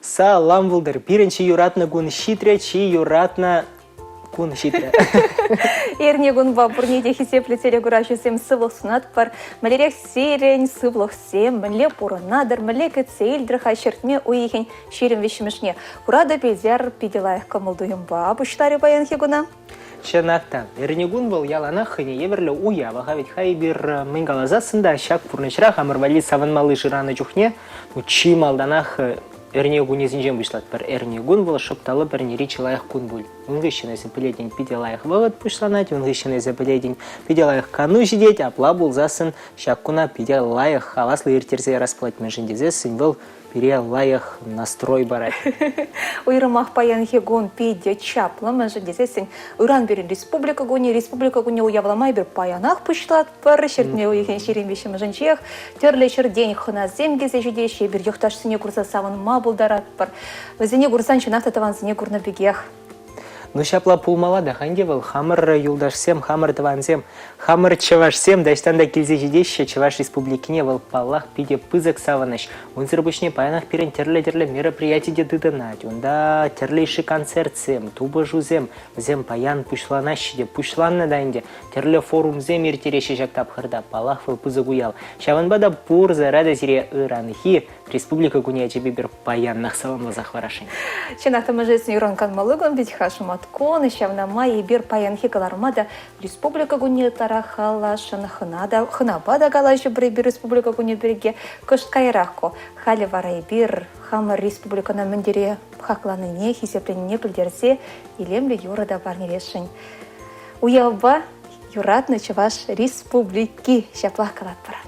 Салам вулдыр. Пиренчи юратна гун щитря, чи юратна гун щитря. Эрне гунба бурнеде хисепле телегурачу сем сывлых сунат пар. Малерек серень сывлых сем, мле пурынадыр, мле кецейлдір хачертме уихень шерем вещемешне. Курада пельзяр пиделаях камылдуемба. Буштари баян хигуна? Чанакта. Эрнегун был ялана хыне еверле уява. Ведь хайбир мынгалазасында шак пурнычра хамырвали саванмалы жираны чухне. Чи малданах Эрнегун езінжен бұшлат бір эрнегун бұл шыпталы бір неречі лайық күн бұл. Үнгішін әзі біледен пиде лайық вағыт бұшланат, үнгішін әзі біледен пиде лайық кану жидет, апла бұл засын шаккуна пиде лайық халаслы ертерзе расплатмен жіндезесін бұл пире лайық настрой барат. Уйрымақ паян хегун пиде чаплы жіндезесін Уран берін республика гуне уявламай бір паянақ бұшлат бір шертме уйген шерен бешім жінчех, терлі шерден хына земгезе жидеші бір юқташ сіне курса савын ма бұлдарат бір. Өзіне курсан чынақ татаван сіне курны бігех. Ну шапла пулмалада ханде был хамыр юлдашсем, хамыр тавансем, хамыр чавашсем, дайстанда килзе жидеще Чаваш республикине был паллах пиде пызык саваныш. Он зырбышне паянах пирен терле мероприятие дедынать. Онда терлейший концерт сем, туба жузем, зем паян пушланащиде, пушланна дайнде, терле форум зем ертереше жактап хырда, паллах был пызык уял. Шаванбада пурза рада зире ыранхи, республика гуне тебе бир паяннах савамла захварашень. Чынақта мәжесін юранкан малыгын бит хашымат кон, ишавна май бир паянхи калармада республика гуне тарахалашын хынабада галашы бір республика гуне бірге кышткайрақко. Халі варай бир хамыр республикана міндере хақланыне, хисепленіне білдерсе, елемлі юрада барнелешін. Уявба юратны Чаваш республики шаплах калат бара.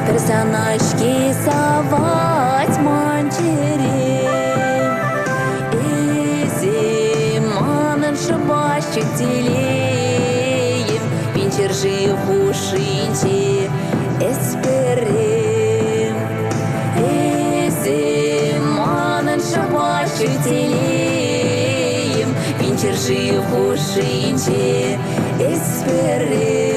Персонажки совать манчере, эзи манын шыбащик телеем, пинчер живушинче эсперем, эзи манын шыбащик телеем, пинчер живушинче эсперем.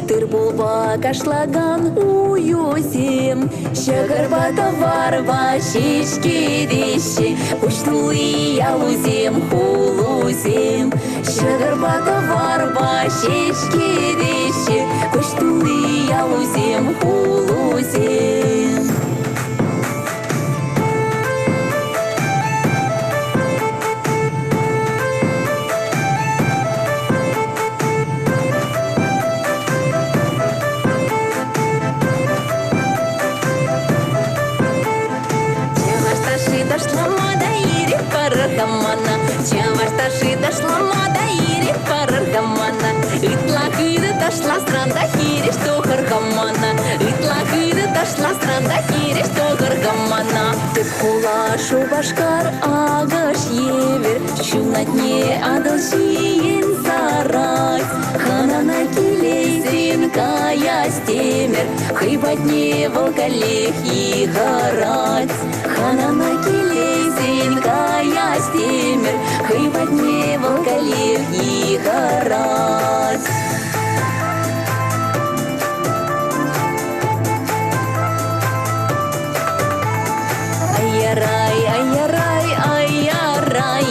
Тырбулба кашлаган уюзем, Шагарбата варва шишки деши, Пуштулы ялузем хулузем. Шагарбата варва шишки деши, Пуштулы ялузем хулузем. Дошла мода ири параргамана, Итлакыда дошла страна хири, что харгамана, Итлакыда дошла страна хири, что харгамана. Ты хулашу башкар агаш евер, Чунатне адалшиен сарай, Ханана килейзин кая стемер, Хыбатне волгалех и гарать, Ханана килейзин кая стемер, Хыбатне волгалех и гарать. Ай-яй-рай, ай-яй-рай, ай-яй-рай,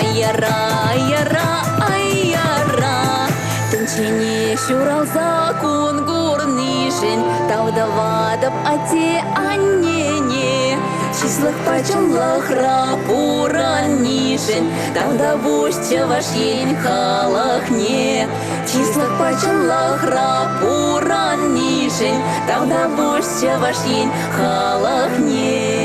ай-яй-рай, ай-яй-рай. Тынчине шуралса кунгурнишин, Тавдавадап ате аннене, Числых пачаллах рапураннишин, нишен, тавда бушча ваш ень халахне. Числах пачалах рапуран нишен, тавда бушча ваш ень халахне.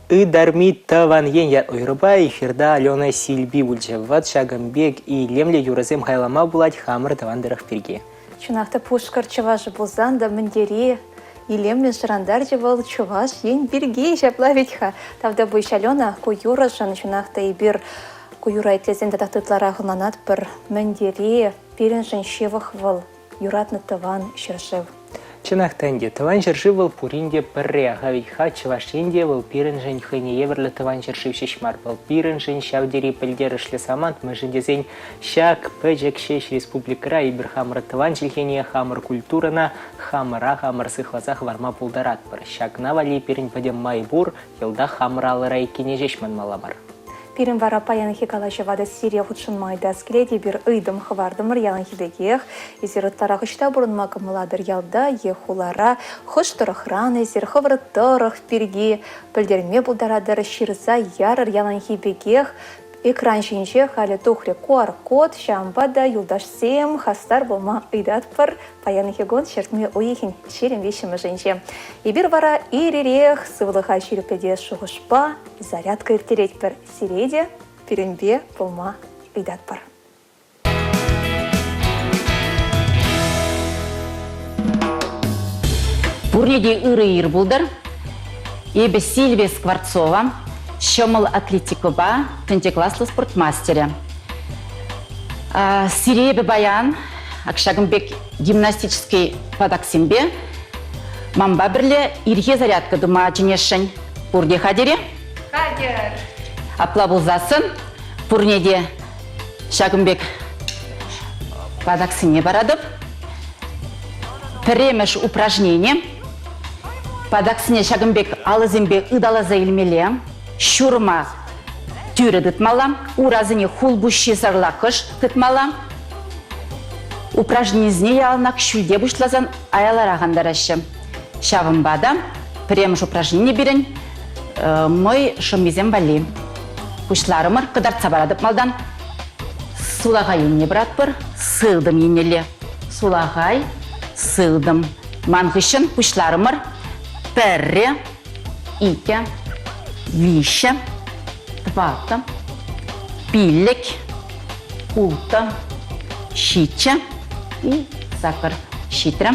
Дарми таван ен ойрба эфирда Алена Сильби ульчеват Шагамбек и лемле юразем хайлама булать хамыр тавандырах перге. Чунахта пушкар чуваш бузан да мандери, и лемле шарандар жевал чуваш ен бирге шаплавитха. Тавда буйш Алена куюрашан чунахта и бир куюра этлезен да тахтытлара хланат пер мандери пиреншен шевах вал юратны таван шершев. Чынах тенде, таван жыржывал пуринде пырре, гавитха чывашинде вал пиренжен хэне еверлы таван жыржив шешмар, вал пиренжен шавдери пельдерышле самант, mëжындезен шак пэджек шеш республикара и бір хамыр таван жилхене хамыр культурана, хамыра хамыр сыхлазах варма пулдарат пыр. Шакна вали пирен падем майбур, елда хамыралы райкене жешман маламар. Пирен вара паян хикалашы вада Сирия худшын майда скелети бир ыйдым хвардымыр ялан хидегех, изирыттара хышта бурын макамыладыр ялда ехулара, хуштырых раны, изир хврыттырых пирги, пілдерме булдарадыр ширза ярыр ялан хибегех, экран шинче халі тухре QR-код, шамбада юлдашсем, хастар болма ыйдат пыр, паян хигон шертме уихин шерем вещемы женче. И бир вара иререх, сывлыха ширепеде шуғышпа, зарядка иртереть пір сиреде, пиренбе болма ыйдат пыр. Пурнеде ыры-ир булдыр, ебе Сильвия Скворцова, Щемал атлетикоба, тентекласслы спортмастере. Сиребе баян, Акшагымбек гимнастический падаксимбе, мамба бірле ирге зарядка дума женешшін. Пурде хадере? Хадер! Аплабулзасын, пурнеде Шагымбек падаксине барадып. Піремеш упражнение. Падаксине Шагымбек алызымбе ыдалаза илмеле. Шурма тюрі дытмала, уразыне хулбущи зарлакыш дытмала. Упражнениезне ялнак шүлде бұшлазан аяларағандарашы. Шавымбада, премыш упражнение берін, мой шымезен бали. Бұшларымыр қыдарца барадып малдан. Сулағай енне брат бір, сылдым еннеле. Сулағай, сылдым. Маңғышын бұшларымыр, пәрре, ике, вище, двата, пилек, улта, щича и сахар щитра.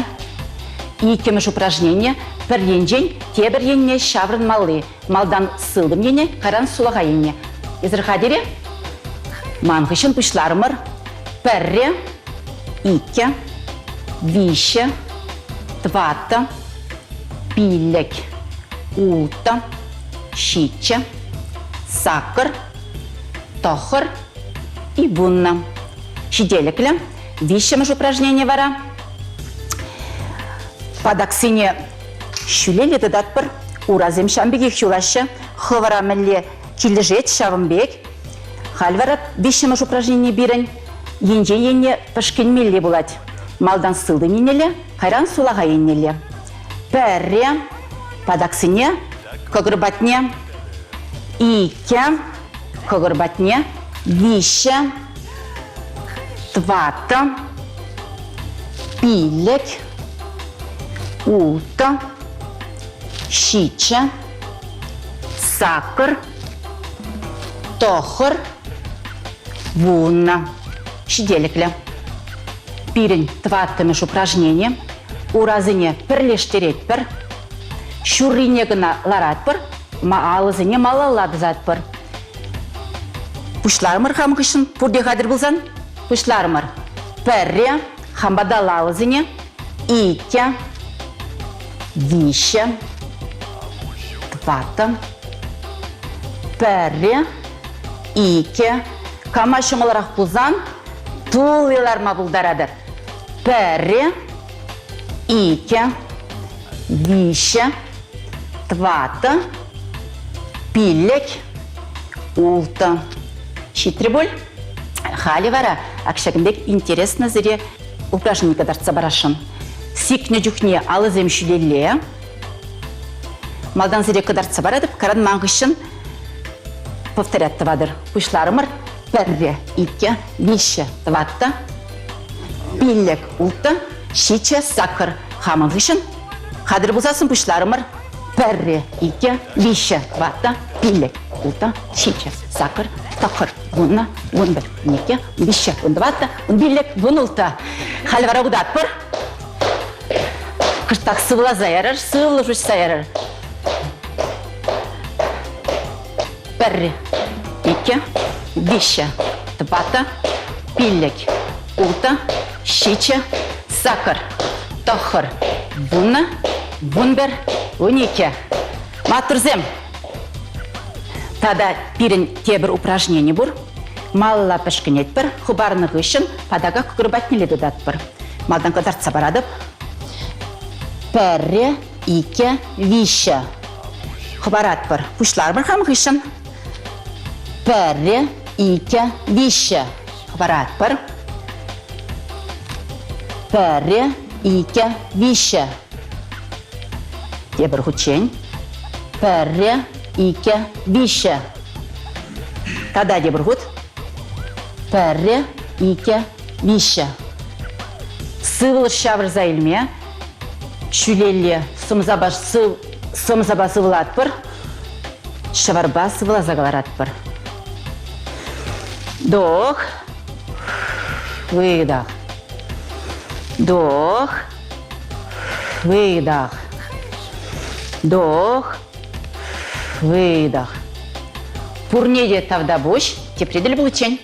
И кемеш упражнение пір енжен, тебір енне шаврын малы. Малдан сылдым ене, қаран сулаға енне. Изірхадере? Маңғышын пұшларымыр, пірре, ике, вище, двата, пилек, улта, щича, сахар, тохар и бунна. Щеделекле. Вищемеш упражнение вара. Падаксине щулеле дадатпыр. Уразем шамбеге хюлашы. Хывара мэлле килежет шавымбек. Хальвара вищемеш упражнение бирен. Енже енне пышкен мелле булать. Малдан сылды ненеле, хайран сулага еннеле. Пәрре. Падаксине. Когырбатне, ике, когырбатне, вище, двата, пилек, улта, щича, сахар, тохар, вунна. Щеделекле. Пирень тваттымеш упражнение. Уразыне пірлештерет пір. Шуррине гына ларатпыр, алызыне малаладызатпыр. Пушлармыр хамғышын пурде қадыр бұлзан. Пушлармыр пәрре, хамбадал алызыне, ике, вище, двата, пәрре, ике, камашымылырақ бұлзан, тулыларма бұлдарадыр. Пәрре, ике, вище, твата, пиллек, улта. Щитреболь. Хали вара, акшагындек интересно зыре упражнение кадарца барашын. Сикне жүхне алызем шүлеле. Малдан зыре кадарца барадып, каран маңғышын повторят тавадыр. Пушларымыр, перре, икке, вище, тватта, пиллек, улта, щиче, сакыр, хамыңғышын. Хадыр бұзасын пушларымыр, перре, икке, вище, тватта, пиллек, улта, щиче, сакыр, тақыр, вунна, вунбір, неке, вище, вундватта, вунбиллек, вунулта. Халі вара ұдат бұр. Кыштақ сывыла заярыр, сывылы жүш заярыр. Перре, икке, вище, тватта, пиллек, улта, щиче, сакыр, тақыр, вунна, вунбір, вунеке. Матурзем. Тада пирен тебір упражнение бұр. Малла пішкінет бір, хубарнығы үшін падаға күкірбатнелі дұдат бір. Малдан қыдартса барадып. Перре, ике, вище. Хубарат бір. Пұшлар бір хамғы үшін. Перре, ике, вище. Хубарат бір. Перре, ике, вище. Тебір хучень. Перре, ике, вище. Тада де бургут. Перре, ике, вище. Сывыл шавр за илме. Шүлелі сымзаба сывылат бір. Шаварба сывыла загаларат бір. Дох. Выдох. Дох. Выдох. Дох. Выдох. Пурнеде тавда бош, тепредель получень.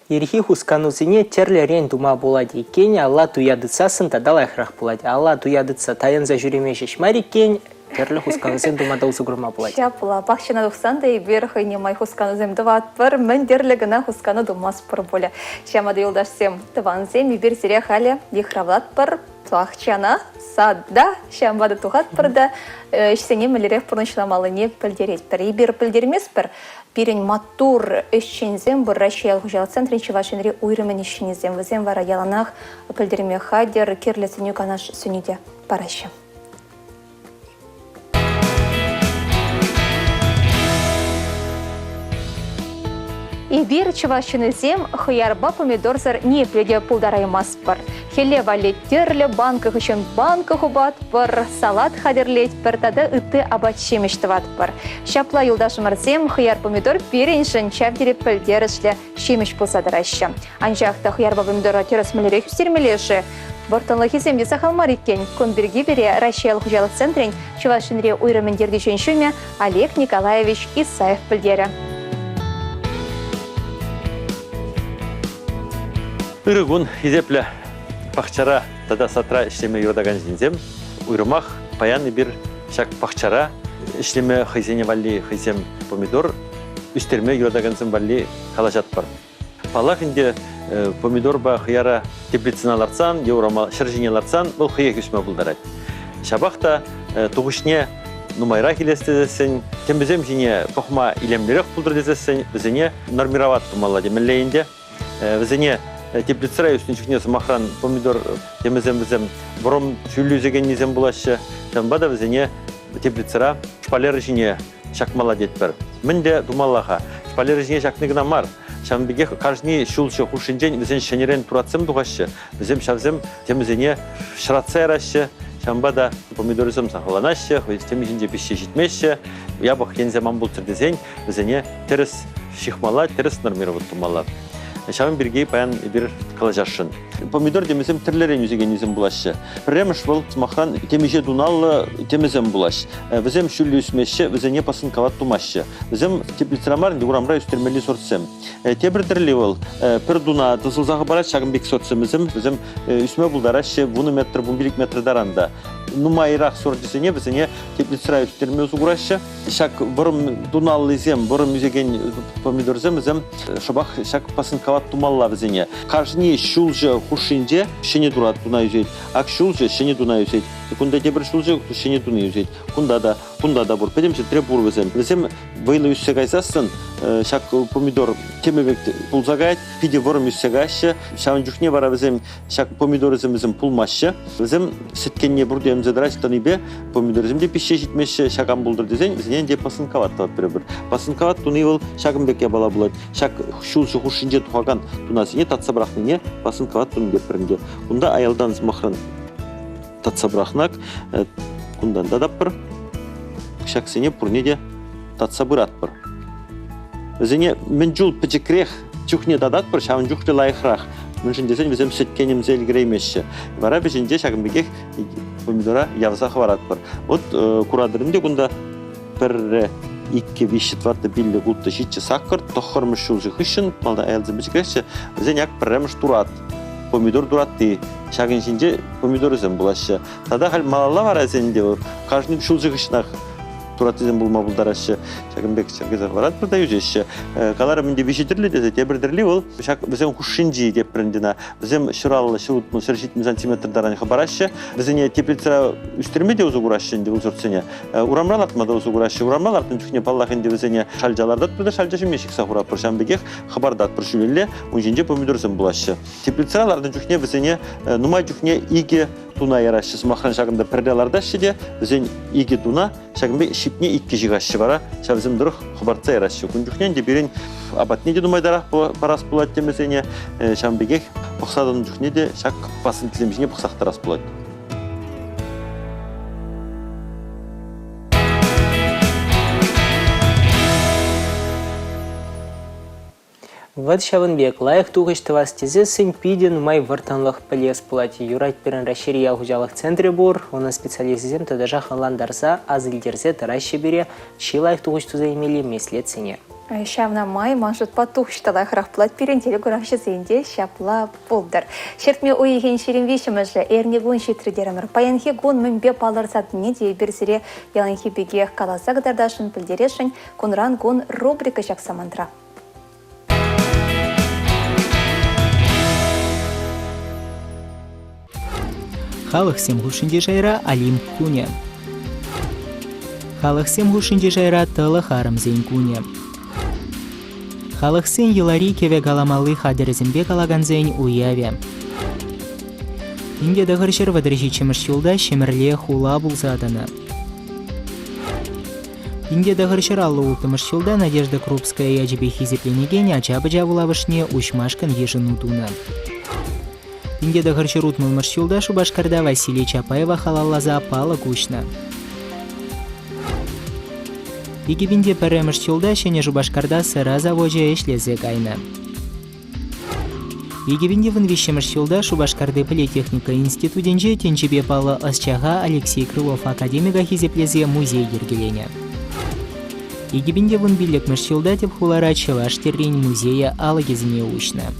Ерхи хусканузине терлерен дума болады екен, Алла туядыцасын тадалайхрақ болады. Алла туядыца таянза жүремешеш марикен, терлі хусканузен думада ұзығырма болады. Шапла, бақшына дұқсандай берхай немай хусканузем дұват бір, мен дерлігіна хусканы думас бір болі. Шамады елдашсем тыванзем, ебер зіре халі дихравлат бір, плахчана, садда, шамбады туғат бірді, ішсене мүлерек бұрыншыламалы не пілдерет бір. Ебер пілдермес бір, бірін матур үшчензем бір Россия ғұжалы центрін чывашынре ұйрымен үшчензем. Візем вара яланақ пілдерме хадер, керлесіне канаш сүніде парашы. Ибир чывашынызем хыярба помидорзар не пледе пулдараймас бар. Хеле валеттерлі банках үшін банка хубат бар, салат хадерлет бар, тада ыты абат-шемештіват бар. Шапла юлдашымырзем хыяр помидор переншін чавдері пілдерішлі шемеш пылсадырашы. Анжақта хыярба помидора терес мүлерек үстермелеші. Бортанлық есемде сақалмар еткен Конберги бере Рашиялық жалық центрін чывашынре ұйрымендерді жөншіме Олег Николаевич Исаев пілдері. Үрігін изеплі пақчара тада сатра ішлеме юрдаган жинзем, ұйрымақ паяны бір шак пақчара ішлеме хайзене валли хайзем помидор үстерме юрдаганзым валли қалажат бар. Палақ инде помидор ба хыяра теплициналарсан, еурама шыржинеларсан бұл хыек үсме бұлдарад. Шабақта тұғышне нумайра келестезесен, тембізем жіне қоқма илемлерек бұлдар дезесен, бізіне нормироват тұмалады мәлейінде, бізіне теплицира үстінчікнесі махран помидор темізем-бізем бұрым шүллюзеген незем бұлашы, шамбада бізіне теплицира шпалер жіне шақмала детбір. Мінде думалаға, шпалер жіне шақнығына мар, шамбеге кажни шулшы хушинжен бізен шенерен туратсым дұғашы, бізем шавзем темізене шыратса ярашы, шамбада помидорызым сақыланашы, темізінде бішше жетмеші, ябық кенземан бұл түрдезен бізене теріс шиқмала, теріс нормироват тұмала. Шамын біргей паян бір қалажашын. Помидор демесем тірлерен үзеген езім бұлашы. Пірреміш бұл мақтан темеже дуналлы темезем бұлаш. Візем шүлі үсмеші, візене пасын кават тумашы. Візем теплицрамар урамра үстермелі сортсем. Тебір дірлі ол, пір дуна дызылзағы барат шағын бек сортсемізім, візем үсме бұлдарашы, вуны метр, вун билік метр даранда. нумайрах сордисене бізіне теплицера үстерме узугураща. Шак бұрым дуналлызем, бұрым үзеген помидорзем бізем шобақ шак пасынкават тумалла бізіне. Кажни шулжы хушинже шене дурат дуна үзет, ак шулжы шене дуна үзет. Кунда дебір шулжы шене дуна үзет. Кунда да бұр. Педемші требур бізем. Бізем вайлы үссе кайсасын, шак помидор темебек пулзагайт, пиде бұрым үссе кайшы, шавын жүхне бара бізем шак помидорызем бізем пулмашы. Бізем сеткенне бұрды емзедіраш таныбе помидорыземде пише жетмеші шагам бұлдыр дезен, бізінен де пасынкават тауат бір. Пасынкават туны ол шагымбекке бала болады. Шак шулшы хушинже тухаган тунасыне татса бірақныне пасынкават туны деп бірінде. Кунда аялдан махрын татса бірақнак, кундан дадап бір, шак сене пұрнеде татса бірат бір. Бізіне мен жул пічікрех чухне дадат бір, шавын жүхте лайықрақ. Міншін десен, бізім сөткенім зелгіреймеші. Бара бізінде шагымбекек помидора явзақы барат бір. Вот курадырымде күнда бір икке бишет варты билле гулты житче саккыр, тоқырмыш шулжы хышын, малда аялзы бічікреші, бізен як бірреміш турат. Помидор дуратты, шагын жинже помидор өзен бұлашы. Тада хал малала бар әзенде, кажны шулжы хышынақ туратызен булма булдарашы, шагынбек чаргызақ барат бірда южеші. Калары менде бишетірлі десе, тебірдірлі ол, бізен хушинжи деп біріндіна, бізен шыралы, шылутмы, сыршитмі сантиметрдараны қабарашы, бізене теплицера үстерме де ұзығырашы енді бұл зұртсене. Урамрал атмада ұзығырашы, урамрал артын жүхне паллақын де бізене шалжалардат бірді шалжашы мешік сақырап бір шамбекех қабардат бір жүлелі, ұнженде помидорсын бұлашы. Теплицералардың жүхне бізене нумай жүхне иге туна ярашы, смақран шағында пірделарда шеде, бізен иге туна шағынбе шипне икке жиғашы бара, шабызым дұрық қыбартса ярашы. Күн жүхнен де берін абатне де нумайдарақ парас болады демесене, шамбегек бұқсадың жүхне де шақ басын тілемешіне бұқсақтарас болады. Вот Шавынбек, лайық туғышты вастезе сын пиден май вартанлық пілес пулати. Юрайт бірін рашири яғужалық центре бұр, оны специализизем тадажа ханландарса азылдерзе таращи бере, чи лайық туғышты заимели меслет сене. Шавна май маншут патуғышты лайықрақ пулат перентелі күрақшы зенде шапла болдыр. Шертме ойеген шерен вешімізлі әрнегун шетридерімір. Паянхи гун мүнбе палырсат не дей берсіре яланхи бегех каласа ғдардашын пілдерешін, күнран гун рубрика жақсамандра. Халық сем хушинде жайра алим куне. Халық сем хушинде жайра тылы харым зейн куне. Халық сен елари кеве галамалы хадерзімбе калаган зейн уяве. Инде дағыршыр вадыржи чеміш юлда шемірле хула бұлзадыны. Инде дағыршыр аллы ултымыш юлда Надежда Крупская яжебе хизепленеген ачабы жавылавышне ушмашкан ежін утуны. Инде дағыршыр утмылмыш юлда Шубашкарда Василий Чапаева халаллаза палы кушна. Егебінде пәріміш юлда шене Шубашкарда сыра заводжа ешлезе кайны. Егебінде вынвешеміш юлда Шубашкарды политехника институтенже тенчебе палы асчаға Алексей Крылов академига хизеплезе музей ергелене. Егебінде вынбилекміш юлда теп хулара Чеваш террень музея алыгезіне ушна.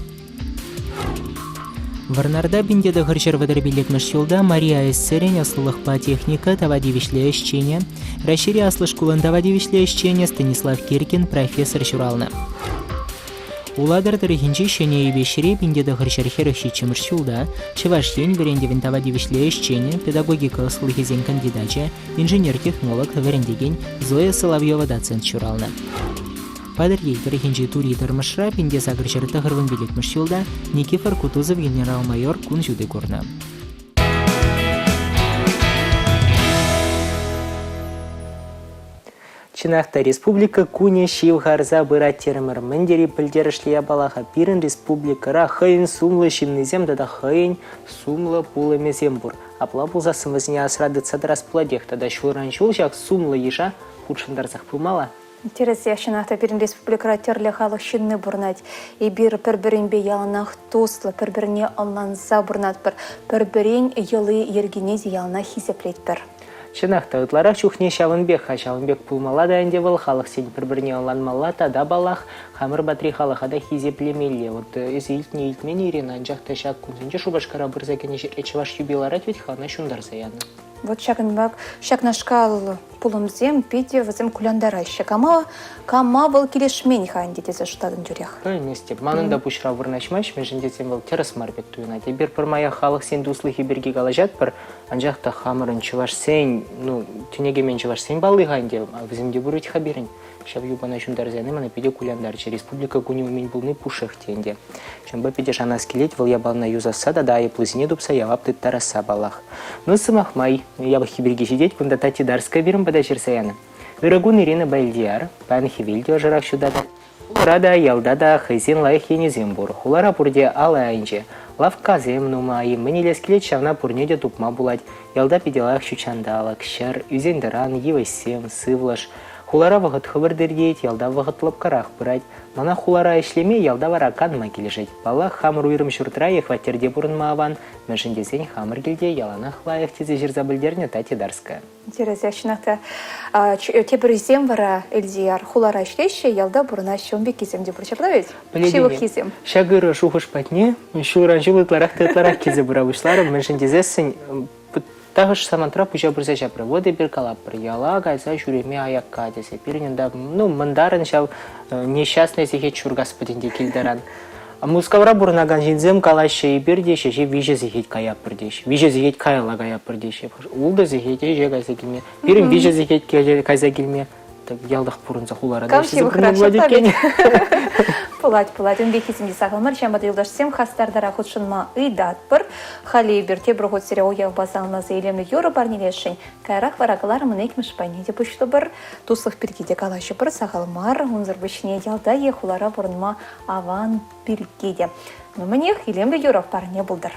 Варнарда бинде дағыршыр вадырбилекміш юлда Мария Эссерен аслылықпа техника тавадивишле ещене, Рашири аслыш кулын тавадивишле ещене Станислав Киркин профессор шуралны. Уладыр тарихинчи шене ебешіре бинде дағыршыр херахши чымыш юлда Чевашлен верендевен тавадивишле ещене педагогика аслыхезен кандидача, инженер-технолог верендеген Зоя Соловьева доцент шуралны. Падыргей тарихинчи тури тармышра пинде загыршыр тағырвын белекміш юлда Никифор Кутузов генерал-майор күн жүді көрні. Чинахта республика куне шивгарза бырат терімір міндері пілдерішлия балаға пирін республикара хайын сумлы шимнезем дада хайын сумлы пулы мезем бұр. Апла бұлза сымызіне асрады цадрас пуладех, тада шуыран жол жақ сумлы ежа худшындарзақ пылмала. Интересия шынақта бірін республикара терлі халық шынны бұрнат. И бір бір-бірінбе яланақ тослы, бір-біріне алланза бұрнат бір-бірін елы ергене зиялына хизеплет бір. Шынақта ұтларақ чухне Шавынбек, Шавынбек пулмала да әндевіл халық сен бір-біріне алланмала тада балақ, қамыр батри халыға да хизеплемелі. Вот өзі илтіне илтмен ерен анжақта шақ күнсенде Шубашкара бірзәкені Чеваш юбиларат ведь хана шундар заяны. Вот шакнашкал пулымзем пиде вазем куляндарайшы. Кама был килешмень хан детезе штадын жүрях. Пойместе. Манында пушра вырнашмаш, мен жендетем был террас марбек туйна. Тебер пір мая халық сен дуслыхи берге галажат пір, анжақта хамырын чываш сен, ну, тюнеге мен чываш сен балы ганде, а візімде бұрыт хаберін. Шав юбана шумдарзяны мана пиде куляндарчы. Республика куни умень булны пушах тенде. Шамба пиде шана скелет, выл ябална юзаса, да и плызіне дупса явап ты тараса балах. Ну, сымах май, ябах хиберге сидеть, пунда тати дарска берем подачер саяны. Ирагун Ирина Бальдиар, пан хивильдио жырах сюдада. Рада ялдада хайзен лайх енезембур. Хулара пурде алайнче. Лавказем нумай, менелес келет шавна пурнеде тупма булать. Ялда пиделах щучандалак, шар, үзендеран, евайсем, сывлаш. Хулара вағыт хывырдырдейт, ялда вағыт лапкарах пырать. Мана хулара ишлеме ялда вараканма кележет. Бала хамыр уйрым шуртра ехватерде бурынма аван. Мәжіндезен хамыр келде яланах лайық тезе жерзабылдерне тати дарска. Интересно, шынақта тебірізем вара Эльдияр хулара ишлеші, ялда бұрына шомбек кезем деп бұрчапла ведь? Шивық кезем. Шагыры шухыш патне, шуран жылытларах тытларах кезе бұра вышларым, мәжіндезесін тағыш самантра пұжа бұрса жапыры. Воды бір калапыр. Яла гайза жүреме аяққа десе. Бірінен ну, мындарын шал несчастный зехет чургас пөтінде келдеран. Мускавра бұрнаган жинзем калашы бердеші, же вижі зехет кая бірдеші. Вижі зехет каяла кая бірдеші. Улды зехете же кайза келме. Бірін вижі зехет кайза келме. Ялдық бұрынса хулара. Камши бұқырашып Пылать, үмбек кезімде сағылмар, жамбады елдашсем хастардара құтшынма ұйдат бір. Хали бірте бір ғот сірі ояу базалмазы елемі юры бар нелешін. Кайрақ варағылар мұнек мүшпайне деп ұшты бір. Туслық біргеде қалашы бір сағылмар, ұнзыр бішіне ялда ехулара бұрынма аван біргеде. Мүмінек елемі юры бар не бұлдыр.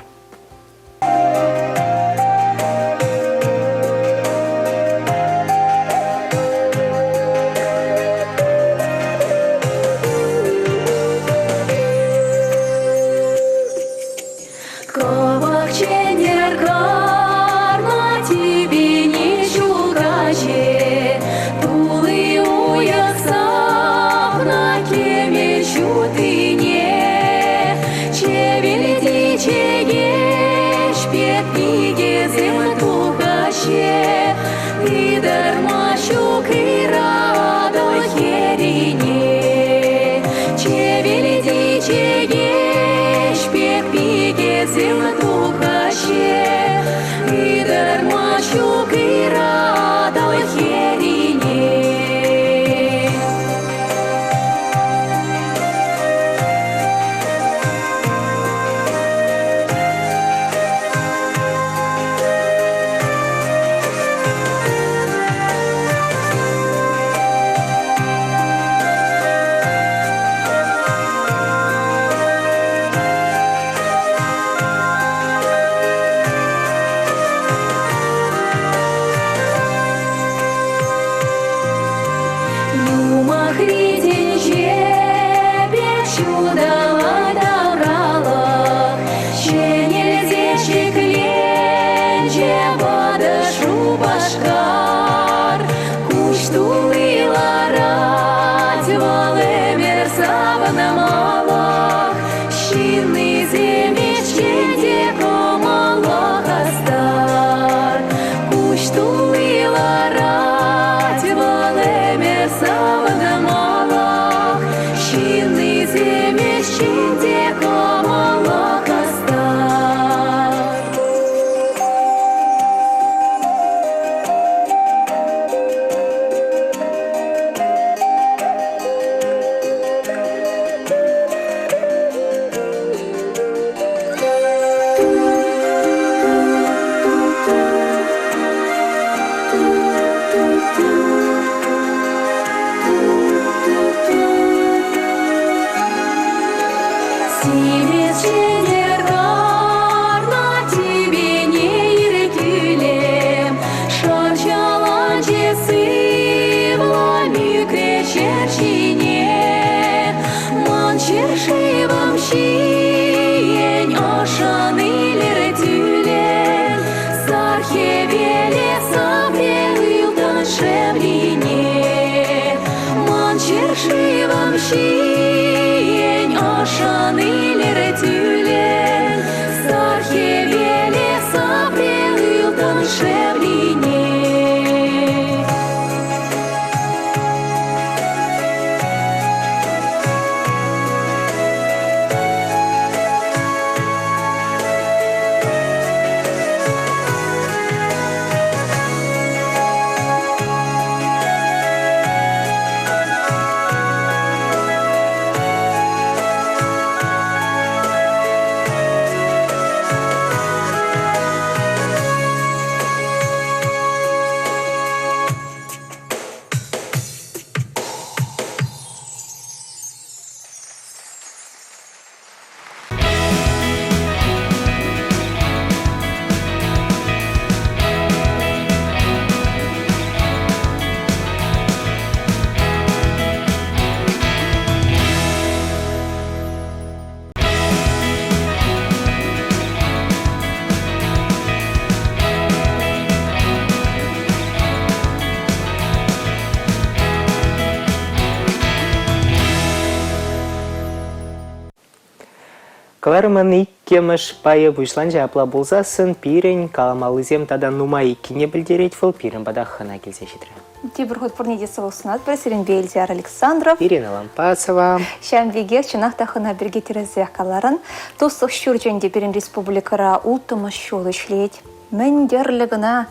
Варман иккемеш пайы бушлан жапла болзасын пирен каламалызем тада нума иккине білдерет фыл пирен бада хана келсе шетірі. Тибір ход пұрнеде сылысынат бір Серенбе Эльзияр Александров. Ирина Лампасова. Шәмбеге чынақта хына бірге терезек қаларын. Тустық шүрченде берін республикара ұлтымыз шолы ішлейд. Міндерлігіна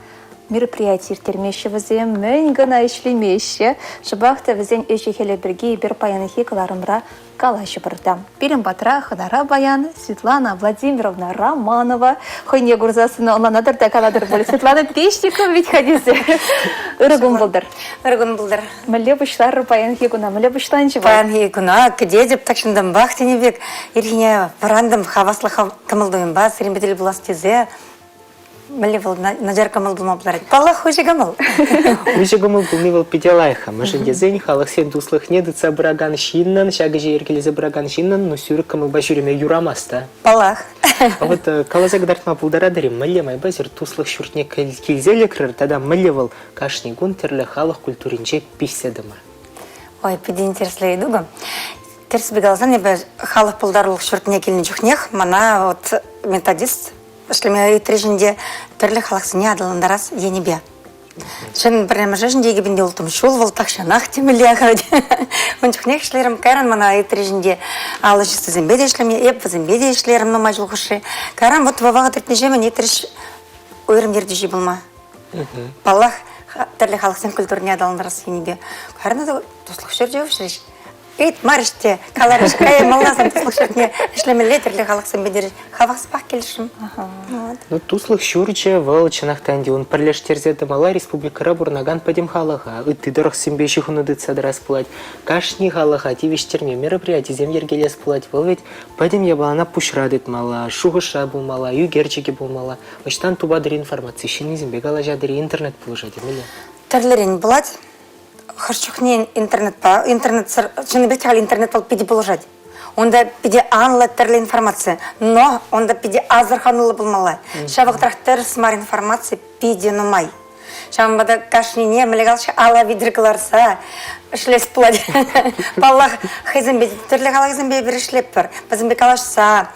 мероприятий термеші візем, мен гына ішлемеші. Шыбақты візен өшекелі бірге бір паяныхи қаларымра калашы бұрдам. Берін батыра хынара баян Светлана Владимировна Романова. Хойне гурзасыны онланадыр да каладыр болы. Светлана Пешникова ведь ходисы. Үрігін бұлдыр. Үргін бұлдыр. Мүлі бұшлар паяныхи күна, мүлі бұшланчы бар. Паяныхи күна, кіде деп такшындым бақ тенебек. Ирхине парандым хаваслы кымылдуым ба, Серенбеделі бұлас тезе. Мілі бұл, наджар кымыл бұлма бұлар. Палах хожи кымыл. Хожи кымыл бұлны бұл педелайха. Мәжінде зен халық сен туслых недыца браган шиннан, шағы же еркелезе браган шиннан, но сюрік кымыл башуреме юрамаста. Палах. А вот калазак дартма бұлдарадарим, мүлі майбазер туслых шүртне келзелі кірір, тада мүлі бұл кашни гунтерлі халық культуринче писедімі. Ой, пиде интереслі едугі. Терс бегалзан ебі халық бұлдарлық шүртне келіне жүхнех, мана вот методист Шлеме итрежінде түрлі халықсыне адылындарас енебе. Шын бірнемі жөжінде егебінде ұлтым шул бұл тақшанақ темілі ағады. Ончықнех ішлерім кәрін мана итрежінде алы жүсті зімбеде ішлеме, еп зімбеде ішлерім номай жылғышы. Кәрін бұт ваваға түртнежемен итреш ойырымдерді жи болма. Баллах түрлі халықсын культуріне адылындарас енебе. Кәрін ады тұслық шөрде өшіреш. Ит мариште, калариш, малназам туслых шертне, ишлемеле түрлі халықсын бедері. Хавақспақ келішім. Ну, туслых шурче, валчанах танди, он парлештерзеті мала республикара бурнаган падем халаха. Ты дорог сембеші хунудыца драс плать. Кашни халаха, тивиштерме мероприятий зем ергелес плать. Вал ведь падем ябалана пушрадет мала, шуғыша бұл мала, югерчеге бұл мала. Очтан тубадыр информация, шені зембе галадыры интернет положать, емеле. Түрлерін бұлад. Харчухне интернет чыны бетел интернет ал пиди положать. Онда пиди анла терле информация, но онда пиди азырханулы булмалай. Шабыктырактыр смар информация пиди номай. Шамбада кашнине млегалшы ала видрыкларса шлес плать. Паллах хызымбе терле халагызымбе бир шлеппер. Базымбе калашса,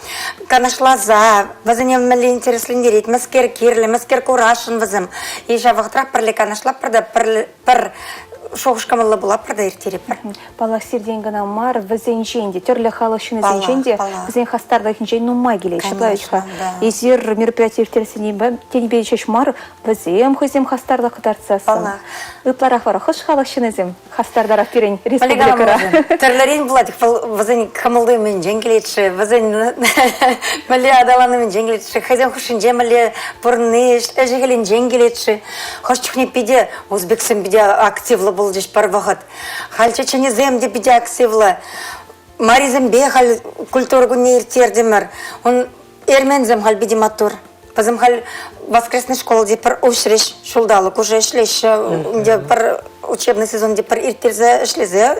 канашлаза, вазыне мле интереслендерит, маскер кирле, маскер курашын вазым. И шабыктырак перле канашла пер шоғышқамылы бұла продайыр терепір. Балақ серден ғана мар, візен женде, түрлі халық шыны зен женде, візен хастарда хинжен нумай келей, шыплайычқа. Езер мероприятия ертерсіне тенебе шеш мар, візем хызем хастарда қыдарцасын. Үпларақ вара, хош халық шыны зем хастардарақ перен республикара. Түрлерін бұладық, візен қамылды мен женгелетші, візен мәлі адаланы мен женгелетші, хызем хұшынже мәлі бұрны, әжігелен женгелетші. Хош чүхне пиде, Өзбексін биде активлы бұл жеш бар вағыт. Хал чечені зем де биде активлы. Маризм бе хал культура күнне ертердемір. Он ермензем хал биде матур. Бізім хал воскресный школ де пір ұшыреш шулдалық уже ішлеш. Пір учебный сезон де пір иртерзе ішлезе.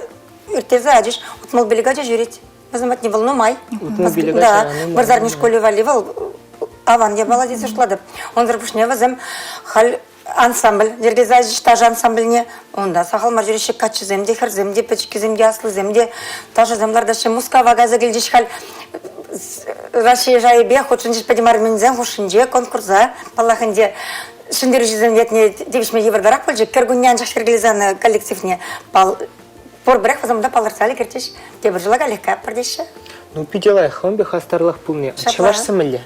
Иртерзе әдеш. Утмал белега же жүрет. Бізім әт не бұл нумай. Да, бірзарный школе валивал. Аван я бала десе шлады. Он зарпушне візім хал ансамбль, дергезай жиштажы ансамбліне, онда сақал маржурешек качы земде, хір земде, печкі земде, аслы земде, тажы земларда ше муска вагаза келдеш хал раши жайбе, хочын жеш падимар мензен, хушынже, конкурса, палахынде, шындеру жеземдетіне, дебішме евардарақ болжы, кергуннян жақшыр келезаны коллективне, пор бірек вазымда паларсалы кертеш, дебір жылага легка пардеші. Ну, пиделай, хомбе хастарлах пулне. Чавашсы мілі?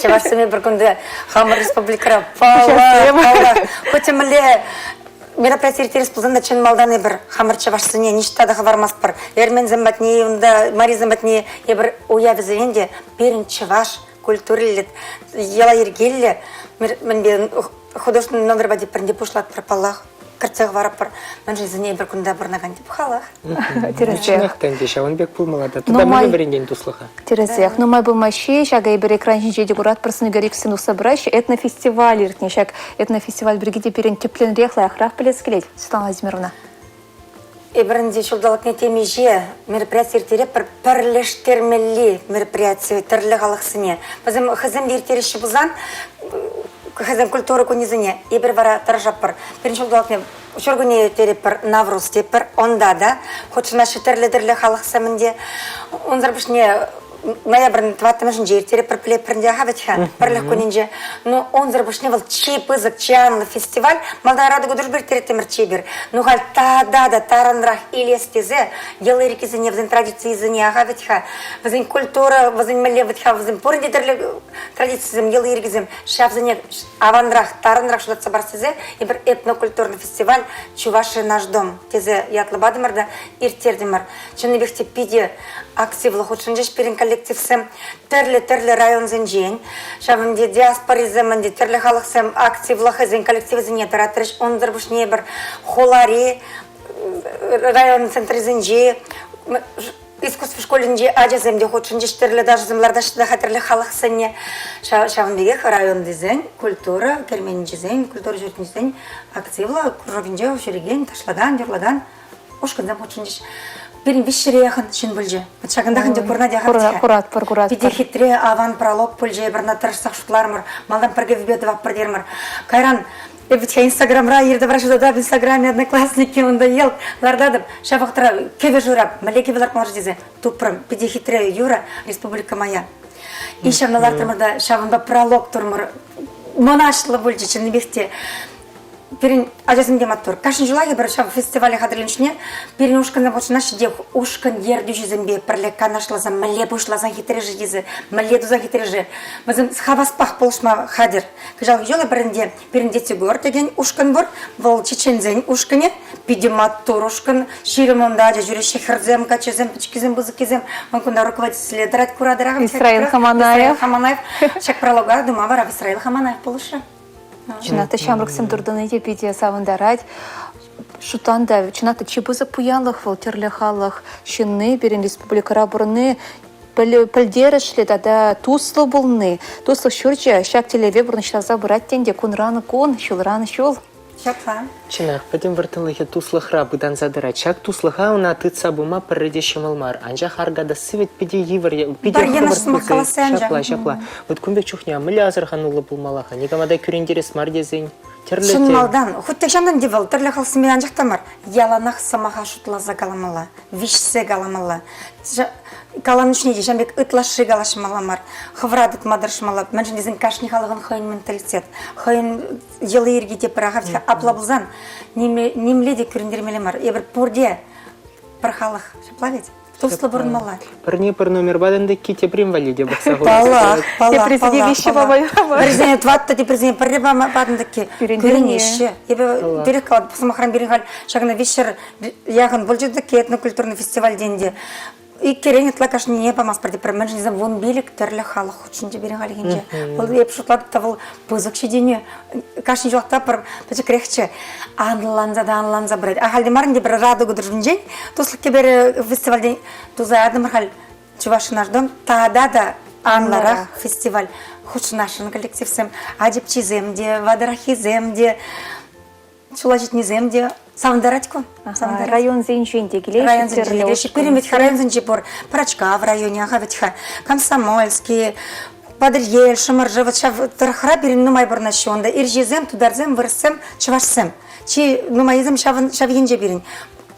Чавашсы мен бір күнді Хамыр республикара пала. Хотя мілі мероприятия ертерес бұлзанда чын малданы бір Хамыр чавашсыне ништадығы вармас бір. Ермен зімбәтіне, Мари зімбәтіне ебір уя візігенде берін чаваш культурилет, ела ергелі. Мен бе художественный номер бәді бірінде пұшлат бір палақ. Картег варапар, мен же за ней бір күнде бірнаған деп қалақ. Чынақ тәндеш, аван бек пулмалады. Туда мүлі бірінген туслыға. Терезех, но май был мащей, шагай бір экран жинже дегурат просыны горик сыну собращи, этнофестиваль иртне, шаг этнофестиваль біргеде перен теплен рехлай ахрах пелескелет. Светлана Владимировна. Бірінде шулдалық не темеже мероприятия ертере пірлештермелі мероприятия түрлі қалықсыне. Бізім хызым ертереші бұзан, хызым культура күнезіне, ебір вара таржаппыр. Бірінші шулдалық не шүргіне ертере пір навруз депір, онда да, хочынашы түрлі қалықсымынде. Онзар бішіне ноябрь 20 жертері переплепірінде хаватха, парлық көнінже. Но он зарабушне был чипызык, чанлы фестиваль, малдан рады гудуш бір теретемір чебір. Ну галь та-да-да таранрах илестезе, елы рекизіне візін традициязіне хаватха, візін культура, візін міле ватха, візін порынде тірлі традициязім, елы рекизім, шавзіне аванрах, таранрах шудатса барсезе, и бір этнокультурный фестиваль «Чуваши наш дом». Тезе ятлыбадымырда, иртердімір. Чыны бекте пиде активлы худшынжеш перен коллективсем, түрлі район зенжен, шавынде диаспоризмінде түрлі халықсем активлы хызен коллективізіне операторыш, ондар бұшне бір холари, район центр зенже, искусство школінде ажаземде худшынжеш түрлі даже землардашыда хатірлі халықсыне, шавындеге район дезен, культура, кермен жезен, культура жүртін жезен, активлы күржогенже, жүреген, ташлаган, дюрлаган, ошкынзам худшынжеш. Берін вишшірияхын шын бүлже. Шағындағын деп бұрна дияғар Курат. Биде хитре аван пролог бүлже, бірна тұрышсақ шутлармыр, малдан бірге вебеті вап бірдермір. Кайран, бітке инстаграмра, ерді бірашыда да в инстаграме одноклассники, онда ел, лардадым, шавақтыра кеве журап, мәлеке білар қонар дезе, тупрым, биде хитре юра, республика моя. И шавналар тұрмырда шавында пролог тұрмыр, монашлы бүлже, чыны бекте. Перен ажазымде маттор. Кашын жылаге бір шав фестивале хадырленшіне, перен ушканна болшы нашы де ушкан ерді жүзімбе пірлека нашлазам, мәле бұшлазан хитрежі дезі, мәле дузан хитрежі. Бізім схаваспақ болшма хадыр. Кыжал жолы бірінде перенде тегор деген ушкан бұр, бұл чечензен ушкане, пиде маттор ушкан, ширемонда ажа жүрі шехірзем, качезем, пічкезем, бұзыкезем, мұнкында руководителі дырат курадырағым. Исраил Хаманаев. Шак пролога, дума вара Исраил Хаманаев болышы. Чыната шамрыксым дурдыны деп иде савындарать. Шутанда, чыната чебызы пуянлых, волтерлі халық, шынны, берен республикара бұрны, пілдерішлі, да туслы болны. Туслы шүрчі, шак телеве бұрны шылаза бұраттен, кун кун, шулраны шул. Шакла. Чынақ, бәдім віртілігі туслықра бұдан задыра. Чак туслыға уна тыца бұма пірреде шымылмар. Анжа харгада сывет педе евір, педе хыбыр шапла. Вот күмбек чухня, мүлі азырған ұлы бұлмалаға. Негамадай күрендерес мар дезен. Шын малдан, хуттек жамдан девал, түрлі қалсымен анжақтамар. Яланақ самаға шутлаза галамала, вишсе галамала. Калан үшіне де жамбек ытлашы галашымаламар. Хыврадыт мадыршымалап, мәншін дезін кашни халығын хойын менталитет. Хойын елы ерге деп бірағавтіға аплабылзан, немле де күріндермелемар. Ебір пұрде бір халық шаплавет. Туслы бұрынмала. Бір номер бадынды кете примвалиде бұқса ғой. Палақ. Президент ватта, президент бірреба бадынды ке. Күрінеші. Ебі берек қалады, бұсымақыран берен қал, шағына вешер яғын бұл жүрді ке этнокультурный фестиваль денде. И керен етла кашын не памас бірде бір мәншін езім вон билік түрлі халық үшінде берен қал екенже. Бұл еп шутлады тавыл бұзық шедене. Кашын жоқта бір бәжі крехчі. Анланза біреді. Ахалде марынде бір раду күдіржін туслық кебері фестивальден тузай адым хал Чуваши наш дом. Та-да-да анларах фестиваль. Худшы нашын коллективсем. Адепчиземде, вадарахиземде, чулажитнеземде. Савындаратько. Район зенженде келеші. Район зенженде келеші. Перемет район зенже бор. Парачка в районе, агавитха. Комсомольский, Падырьель, Шамаржы, вот шав тұрхра берін нумай бұрнашионда. Иржезем, тударзем, вырсем, чывашсем. Чи нумайызым шав енже берін.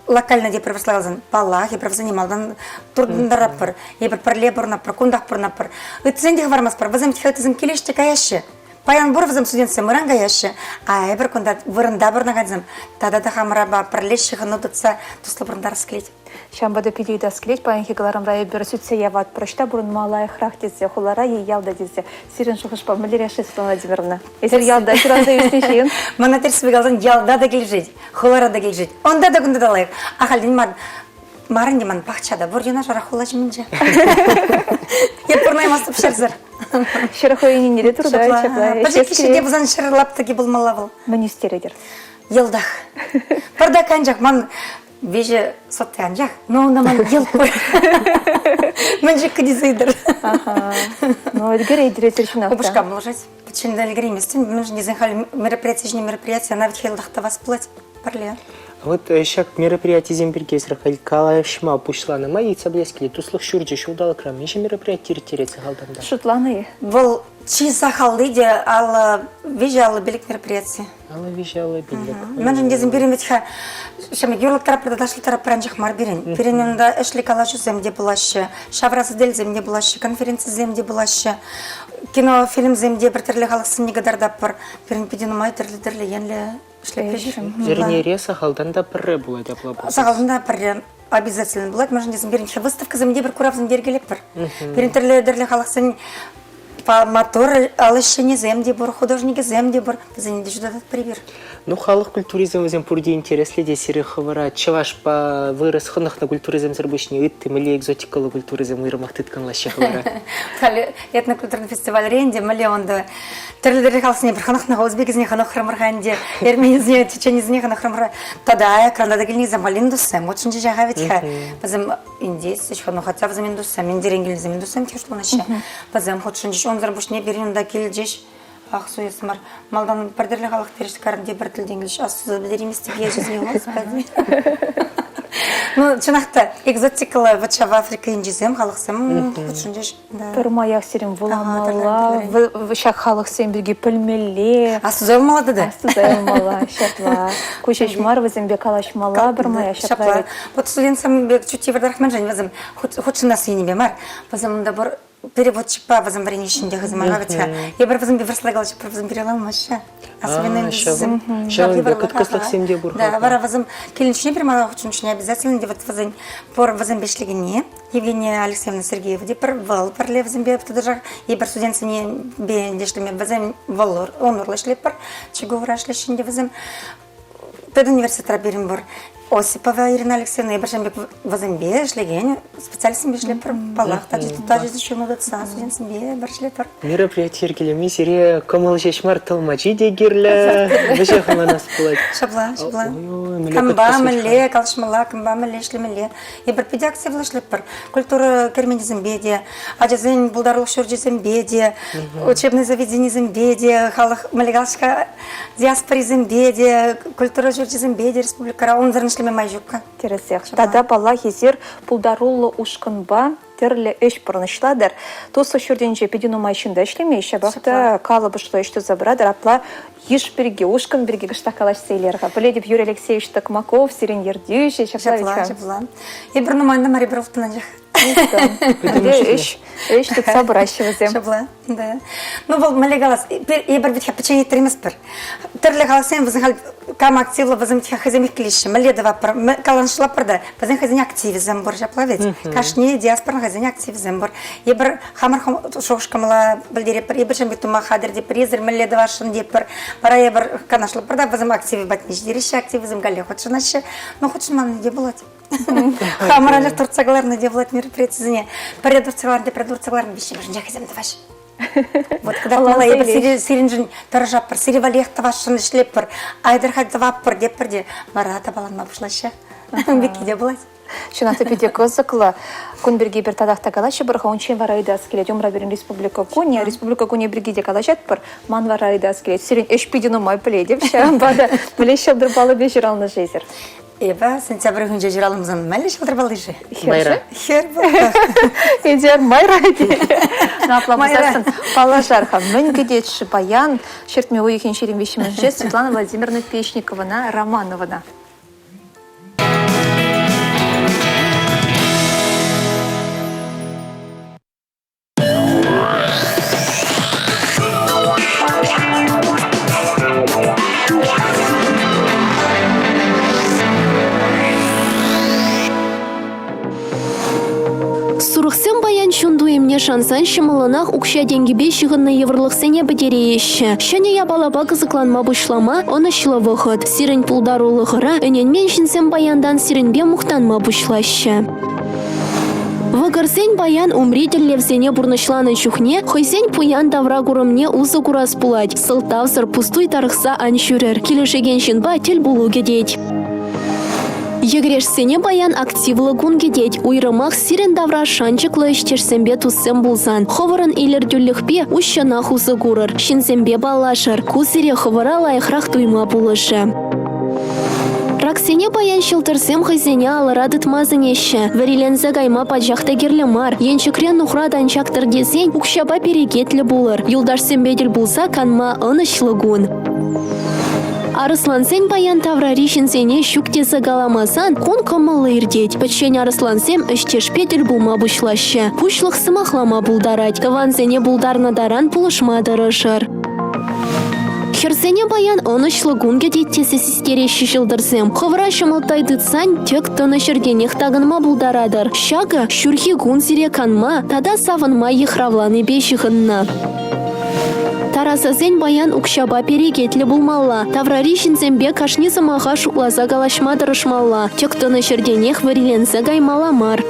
Локально де православлазан палах, и правзанималдан турдандараппыр. Ебір пірле бұрнаппыр, кундақ бұрнаппыр. Үтсенде вармаспыр. Вазам тихайтызым келешті каяшы. Паян бұрвызым студентсем ұран гаяшы, а әбір күнда вырында бұрнағадзым. Тада-да хамыраба пірлеші ғыны тұтса тұслы бұрындар склейді. Шамбада пилейді склейді, паян хегаларым райы бір сүтсе яват прочта бұрын малай храқ дезе, холара ей ялда дезе. Сирен шұқышпа, Малерия Шестова Владимировна. Есер ялда, сиранда юстешейін. Мана терсібі қалдан ялда да келжейді, холара да келжейді. Онда да күнді далайық. Ақалден марын деман бақчада, бұрдена жара холачы мінже. Еп бұрнаймастып шерзір. Шырхойын неде тұрда, чаплай. Бәжі кешеде бұзан шырылапты ке бұлмала бұл. Министередер. Елдақ. Бірда қанжақ, ман веже сотты анжақ, но онда ман ел қой. Мен же кедезейдір. Ну, әлгірей директор шынақта. Обышқа мұлжать. Почему әлгірей еместен, мен же незен халі мероприятие, мероприятие, она ведь елдақта вас платит. парле. Вот сейчас мероприятие земберге срахаль калашма пушланы ма яйца блескили туслых шурджи шудал крам еще мероприятие тереться галдамда. Шутланы. Был чиса халдыде, ал вижал белик мероприятие. Ала вижала билек. Мен же дезем берем ведь шаме юрлык тарапта дашлы тарап пранжих мар берен. Перененда эшли калашу земде булашы, шаврасы дел земде булашы, конференция земде булашы, кино фильм земде бір тірлі халықсын негадардап бар. Перен педен умай тірлі енлі шлепешім. Вернее, реса халданда пырры было дяплабу. Сағалында бір обязательно болады. Мен же дезем берен выставка земде бір курав земдер келек бар. Перен тірлі халықсын мотор алышыне земде бар, художники земде бар. Бізден де жүдадат прибір. Ну, халық культуризм өзен пурди интересли де сири хавара. Чаваш па вырос хынах на культуризм зарбышни итты, мили экзотикалы культуризм уйрамах тыткан лаще хавара. Тали этнокультурный фестиваль ренде, мали онда. Тірлі халсыне бір хынах на өзбекізіне хынах храмырғанде, ерменізіне, чеченізіне хынах храмырға. Тада экранда келіне замалин дұссам, отшынчы жаға ветха. Бізім индейс, ну хотя бізім индуссам, мен деренгелізім индуссам тешлунашы. Бізім отшынчы он зарбышне берін онда келжеш. Ах, суесмар. Малдан пердерлі халық терішті карынде бір тілден келіш. Асызы білдеремес деп ежізіне, господи. Ну, чынақты, экзотикалы вача в Африке инжизем, халықсам, құтшынжеш. Бір маяқ серім воламала, шақ халық сен бірге пілмеле. Асызы олмалады да? Асызы олмала, шатла. Көшеш мар, візім бе калашмала, бір мая шатла. Вот студентсам чуть евродарахмен жан, візім, құтшында сүйіне бе мар. Візім да бір переводчик по возомбрению шинде газмагавица. Я бы возомби верслагал, что возомбрела маша. Особенно шабам. Шабам, да, как каслах семье бурха. Да, вара возом келинчине примала, очень обязательно девать возом пор возомбишлигине. Евгения Алексеевна Сергеева, депер вал парле возомби, кто даже ебер студентцы не бе дешлими возом валор, он урлышли пар, чего врашли шинде возом. Пед университет рабирим бор. Осипова Ирина Алексеевна, я башем возомбе, шлегень, специалистом бешли пар палах, даже еще надо цан, студентам бе баршли пар. Мероприятие келеми сире комал шешмар толмачи дегерле, бешехала нас плать. Шабла. Камба мэле, калшмала, камба мэле, шли мэле. Я бар педиакция влашли пар. Культура кермени зембеде, аджазень булдарлық шурджи зембеде, учебное заведение зембеде, халах малигалшка диаспори зембеде, культура шурджи зембеде, республика, он зарнышлеме майжукка. Тересех. Тада бала хезер пулдарулы ушкынба, терлі эш пырнышладыр. Тосы шүрденже педину майшында ішлеме, шабақта калы бұшлы үшті забырадыр, апла еш бірге, ушкын бірге гышта калаш сейлерға. Біледіп Юрий Алексеевич Токмаков, Сирен Ердюші, Шабла. Я бір нумайында марибровтына жақ. Эш тут собращиваем. Шабла, да. Ну, вот малигалас, я бір бітха печенье тримес пір. Тірлі қаласен, візін кам активлы візім тіха хаземих клиші, маледова пір, каланшла пірді, візін хазен активизм бұр жаплавет. Кашне диаспорын хазен активизм бұр. Я бір хамар шоғышқамыла білдере пір, я бір жамбет тума хадыр деп пір, езір маледова шын деп пір, бара я бір канашлы пірді, візім активи батнеш дереші, активизм гале хочынашы, но хочынманы де болады. Хамаралер турцагаларны де болады мероприятизіне. Предурцагаларны беші бір жақызем даваш. Вот когда мала я бір сиринжін тұржап бір, сиривалиях тавашын ішлеп бір, айдырға давап бір деп бір де, бара табаланма бұшлашы. Бекі де болады. Шынаты педе көзіқлы, күн бірге бір тадақта қалашы бірға ончен варайды аскелет, өмра берін республика Куне біргеде қалашат бір, ман варайды аскелет, сирен эш педину май біледіп, бада біле шылдыр балы бе жыралны жезір. Еба, сентябрь күнже жыралымызын мәлі шылдыр балы жы? Майра. Хер болды. Едер майра дейді. Напламызасын палажарға мін кедетші баян, шертме ойыкен шерен вешіміз же Светлана Владимировна Печникована Романована. Сурықсен баян шунду емне шансан шымылынақ ұқша денгебе шығынны еврлықсене бідерейші. Шәне ябалаба қызықланма бұшлама, оны шылы вұқыт. Сирін пұлдарулы ғыра, өненмен шынсен баяндан сирінбе мұқтанма бұшлашы. Вағырсен баян умрителлевсене бұрнышланы жүхне, хойсен пуян давра күрімне ұзы күрас бұлад. Сылтавсыр пустуй тарықса ан шүрер, келішеген шынба тел бұлу кедет. Егрешсене баян активлы күн кедет, уйрымақ сирен давра шанчықлы іштерсенбе туссен бұлзан. Ховырын илердюлліхпе ұшшанақ ұзы күрір, шинсенбе балашыр, кусире ховыра лайықрақ туйма бұлышы. Таксене паян шылтырсем хызене алырадыт мазынеще. Варилензе гайма паджахта герлемар. Енчикрен нухрадан чактыр десен укшаба перегетлі булыр. Юлдашсем бедел булса канма ынышлыгун. Арыслансен паян тавраришинсене щуктесі галамасан кон кымылы ирдеть. Пачен арыслансем үштеш петель булма бушлаще. Пушлық сымахлама булдарать. Кавансене булдарна даран пулышма дырышыр. Херсене баян онышлыгун гедеттесі сестереші жылдырсем. Хывра шымылтайдытсан тек тыны шергенех тагынма булдарадыр. Шага шүрхи гун зире канма, тада савынма ехравланы бешіғынна. Тарасазен баян укшаба перегетлі булмалла. Тавраришинзембе кашни замаға шуклаза галашмадырышмалла. Тек тыны шергенех вариленсе гаймаламар.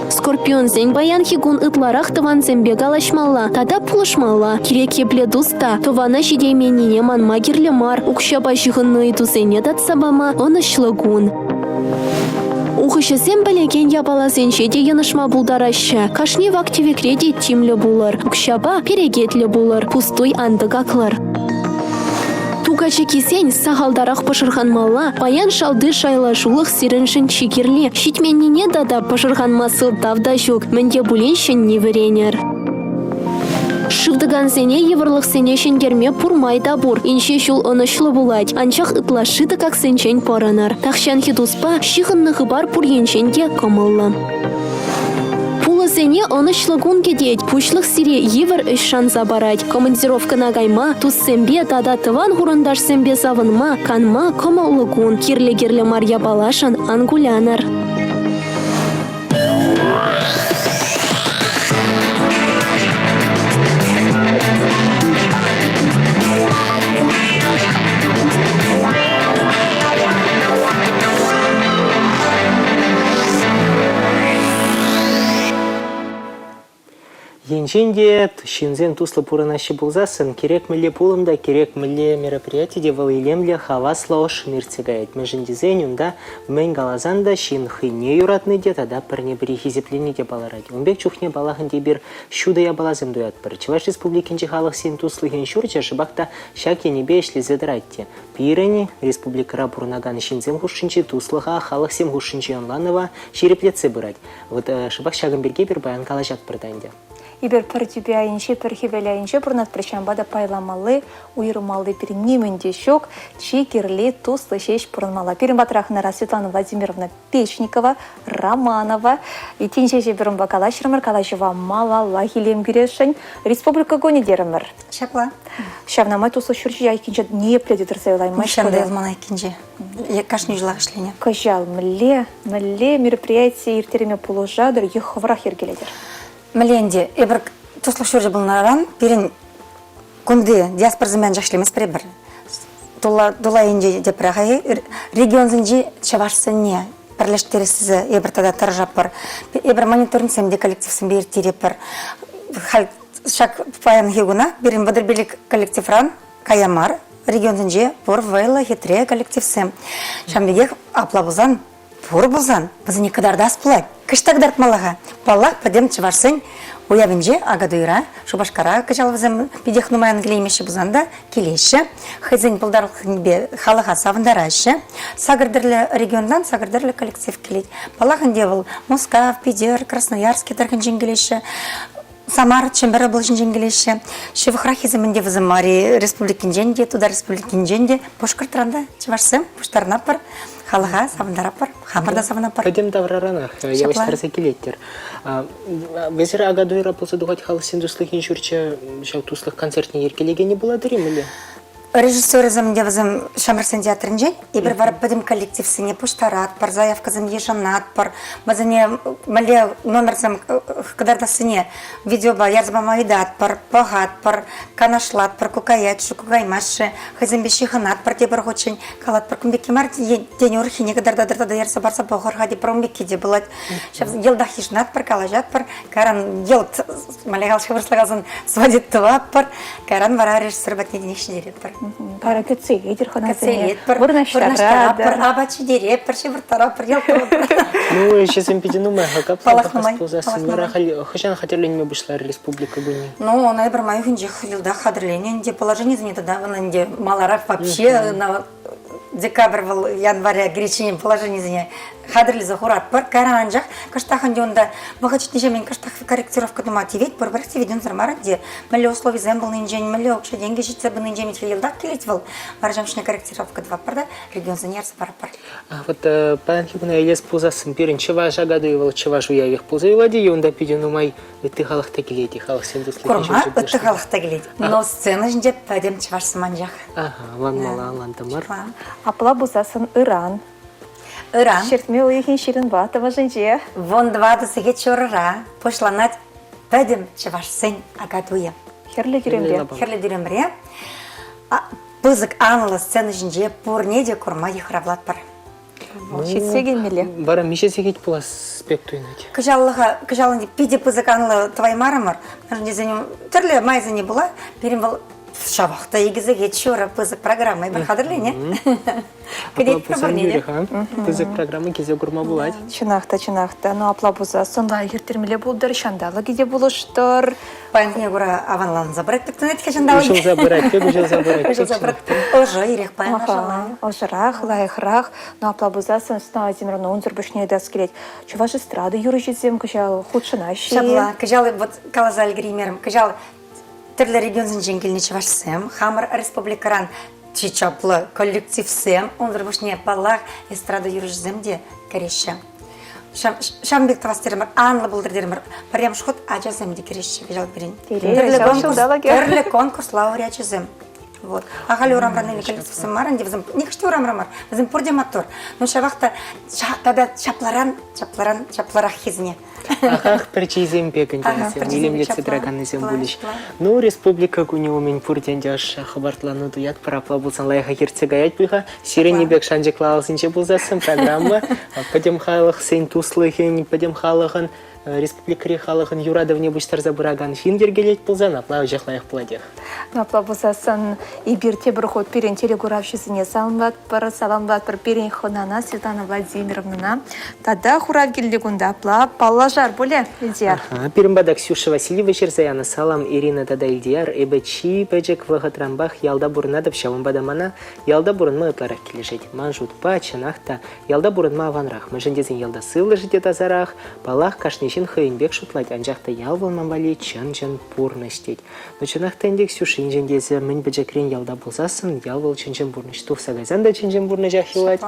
Скорпионзен баян хигун ытларах тыванзембе галашмалла. Тада пулышмалла. Кирек епле дуста. Тывана шидейменине манма кирлемар. Укшаба жығынны идузене датсабама онышлыгун. Ухышысем білеген ябалазенше де енышма булдарашы. Кашни в активе кредит тимлі булыр. Укшаба перегетлі булыр. Пустой андык аклар. Тугачы кисен сағалдарақ пашырғанмалла, баян шалды шайлашулық сиріншін чекерлі. Шитменнене дада пашырғанмасы тавда жүк, мінде бүленшін не веренер. Шывдыгансене еврлық сене шенгерме пурмайда бур, инше шул онышлы булать, анчах ытлашыды как сенчен поранар. Тахшан хидуспа шихыннығы бар пур еншенде комыллы. Пулысене онышлыгун кедеть, пушлық сире евр үш шанса барать. Командировка на гайма, туссембе тада тыван хурындашсембе савынма, канма комыллыгун, кирле-кирле марья балашан ангулянар. Енженде шинзен туслы пуранашы булзасын, керек міле пулымда, керек міле мероприятие девал илемле хавасла ош мирцегает. Межендизен юнда мен галазанда шин хыне юратны де, тада пірне бірі хизеплені де баларади. Унбек чухне балахын де бір шуда я балазым дуят бір. Чеваш республикинче халық сен туслы хеншурча шыбақта шаке небе ешлі зедіратте. Пирени республикара пурнаган шинзен хушшинче туслыға халық сем хушшинче онланова шереплецы бырать. Вот шыбақ шагын берге бір баян калажат бірданде. Ибер пардюбяйынче, перхивеляйынче, пурнат причамбада пайламалы, уйрымалы перенеменде щек, чекерли, туслы шеш пурнмала. Перембатрахнара Светлана Владимировна Печникова, Романова, и тинчеше берумба калашырмыр, калашыва мала, лагилем гирешень, республика гони дерімір. Шапла. Шавнамай туслы шүрчі айкинче не пледетірсе олаймай. Шамда елмана айкинче. Кашни жылақ ішліне. Кажал, мле мероприятие иртереме пулужадыр, ехврах ергеледер. Мәленде, ебір туслық шөрже бұлнаран, берін күнді диаспорзымен жақшылемес бір. Дула енде деп рағай, регионзынжи чавашсын не, бірлештересізі ебір тада таржап бір. Ебір мониторинсемде коллективсін бер тереп бір. Шак паян хегуна, берін бұдырбелік коллективран, каямар, регионзынжи бұр вайлы хитре коллективсім. Шамбегех апла бұзан, бұр бұзан, бұзы не кадарда сплать. Кыштагдарт малаға. Баллах падем чыварсын, уявинже агадуйра, шубашкара качалвызым пидех нумаян глеймеші бұзанда келеші, хайзен бұлдарлық небе халыға савындарашы, сагырдырлы региондан сагырдырлы коллектив келет. Баллахын девыл Москав, Пидер, Красноярский тархын жеңгелеші, Самар, Чембері бұл жеңгелеші, Шевыхрах езімінде візымари республикин женде, туда республикин женде, пошкыртыранда чыварсым, пуштарнапыр, халыға савындарапыр, хамырда савынапыр. Пойдем тавраранах, я выстарса келеттер. Везер агадуйра болса дугать халық сен туслых иншурча, шау туслых концертне еркелеге не была дырим или? Режиссерізім девізім Шамырсын театрынжен, ебір барып бідім коллективсіне пуштарат, пар заявказым ешанат, пар базыне мәле номерзім кадардасыне видеоба ярзбама айдат, пар пағат, пар канашлат, пар кукаятшы, кукаймашы, хайзымбеші ханат, пар те бір ғочын калат, пар күмбекі мар дені ұрхине кадардадырда ярса барса пағырға де пар умбекі де бұлад. Елдах ешнат, пар калажат, пар каран елд мәле ғалшы вырслағазын свадит тыва, пар каран вара режиссер бәтнеден екші дерет, пар. Пара кецелет, кецелет, пар абачи дереп, пар шевыртара, пар елтырып. Ну, сейчас им пиди нумай, хакапла бахас ползасы. Хачан хатерлен ме бышлар республика гуни. Ну, она и брамаю хинджи хилда хатерлен, де положение занято, да, вананде маларак вообще на декабрь был, января гречение положение хадрли захурат пар каранжах каштахан дёнда бахачит нижемен каштах корректировка дома тивет пар брахти виден зармараде мэле условий зембл нинджень мэле окша деньги жится бы нинджень митхилда килитвал баржамшная корректировка два парда регион занерс парапар. А вот панхибна елес пузасын перин чева жагадуевал чева жуявих пузаевади юнда пидену май тыхалах тагилети халах сендус Курма тыхалах тагилети. Но сцена жнде падем чеваш саманжах. Ага, ван мала лантамар. Апла бузасын Иран. Иран. Шертме уехин ширин батова женже. Вон два до сиге чорра пошланать падем чеваш сень агадуя. Херле жүремде. Херле дюремре. Пызык анла сцена жнде пурнеде курма ехравлат пар. Шитсеген меле. Бара мише сигит пулас спектуйнать. Кажаллы пиде пызык анла твой марамар. Не за ним терле майза не была. Перем был в шавахта егизеге чора пызык программы. Бір хадырли, не? Кадет проборнеде. Пызык программы кезе курма булать. Чынақта. Ну апла бузасын да ертірмеле болдыр, шандалы кеде болыштыр. Паянтіне көра аванлан забрать, так тунет кешендауы. Ушыл забырать, как ушыл забырать. Ушыл забрать. Ожы, ирек паян ашалай. Ожырақ, лайықрақ. Ну апла бузасын сна Владимировна унзыр бішне да скелет. Чуваш эстрады юры жетсем, кажал худшынащи. Шабла, кажалы вот калазаль гримером, кажал тірлі регионзын жеңгеліне чевашсем, хамыр республикаран чичаплы коллектив сем, унзыр бішне балақ эстрада юрыжземде кереші. Шамбек тавастерімір, анлы бұлдырдерімір, парям шхот ажаземде кереші, кажал берін. Тірлі конкурс лауреачызем. Вот. Ағали урамранный коллектив сем маран, де не кішті урамрамар, бізім пұрде мотор. Но шавақта тада чапларах хизне. Ахах, перчизем пекантенсем, илем лет цитраганнесем булищ. Ну, республика куни умен пуртендяш хабартлану дуят парапла булсан лайха хирцегаять пыха, сирени бек шанжек лаалсынче булзасым программа, падем халах сен туслыхен, падем халахан, республика халахан юрадовне буштар забыраган фингер гелет булзан, аплау жахлаях пладех. Ну, апла бузасын ибирте бір ход перен телегуравшысыне саламбат пар перен хонана Светлана Владимировна. Тада хурав келдегунда апла паллажар боле, Ильдияр. Перембада Ксюша Васильева Черзаяна, салам Ирина Тада Ильдияр, эбачи пэджек вагатрамбах ялда бурнадов шавамбадамана, ялда бурнма ытларах кележет. Манжут па, чанахта, ялда бурнма аванрах. Мажендезин ялда сылы жите тазарах, палах кашнешин хайынбек шутлать, анжахта ялвал мамбали чан-чан пурнастеть. Но чанахта индек Ксюша инжендезе мэнь бэджекрен ялда булзасын, ялвал чан-чан пурнаш. Туфсагайзан да чан-чан пурна жахилать.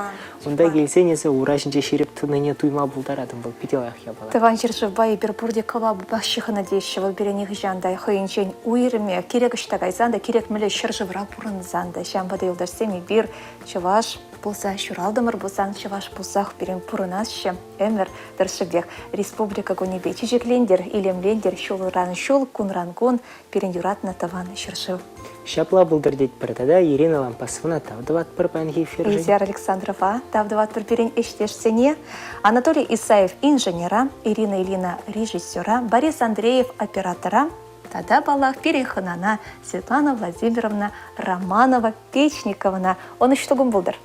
Унда гельсенезе урашынче ширип тыныне туйма булдарадым был пителах ябала. Тыван жершывбай берпурде калабы башчыхы надейші вал беренех жандай хайынчен уйрыме керек іштагайзанда керек мілі шыржывра пурынзанда. Шамбада елдарсеме бир чываш болса шуралдымыр болсан чываш болсақ берен пурынасшы. Эмір дыршыбдек республика гонебе чижеклендер, илемлендер, шулыран шул, кунран кун, берен юратна таван шыршыв. Шапла булдырдет пыртада Ирина Лампасовна тавдыват пыр панги фиржи. Ильдияр Александрова тавдыват пыр перен эштешсене, Анатолий Исаев инженера, Ирина Ильина режиссера, Борис Андреев оператора, тада балах переханана Светлана Владимировна Романова Печниковна. Он еще тугум булдыр.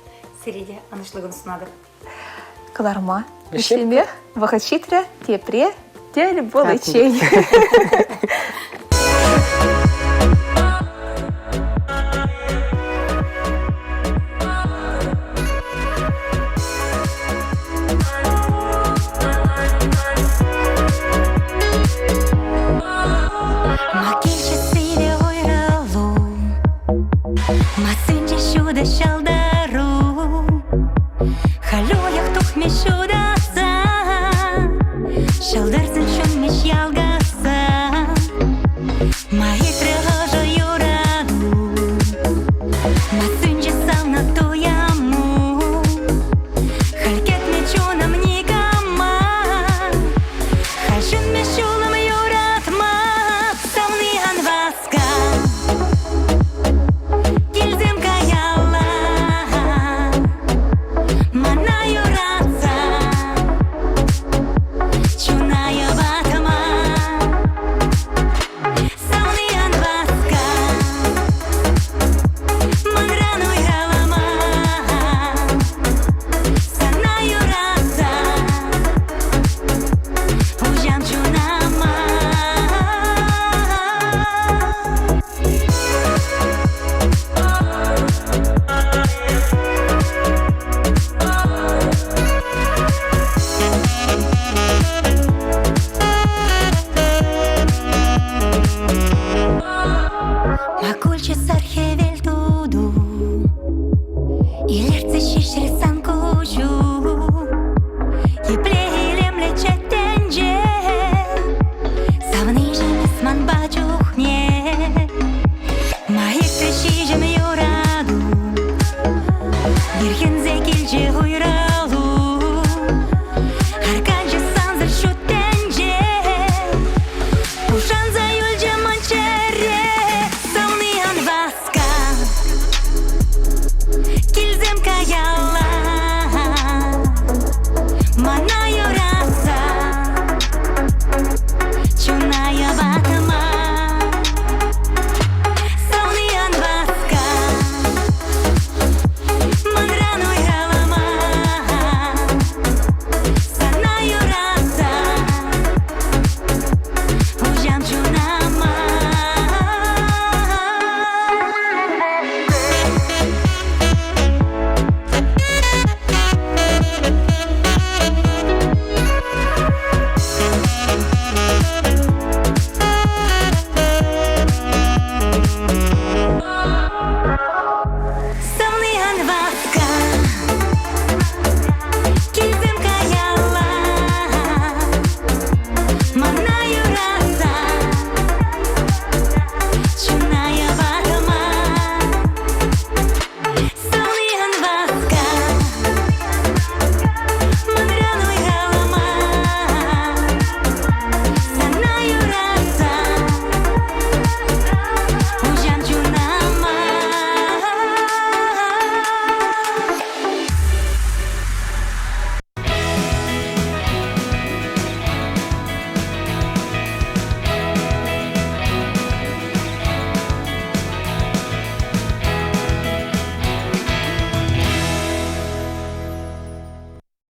Середе, анышлығын сынады. Каларма, үшлеме, вахачитре, тепре, тель болычей. сархевел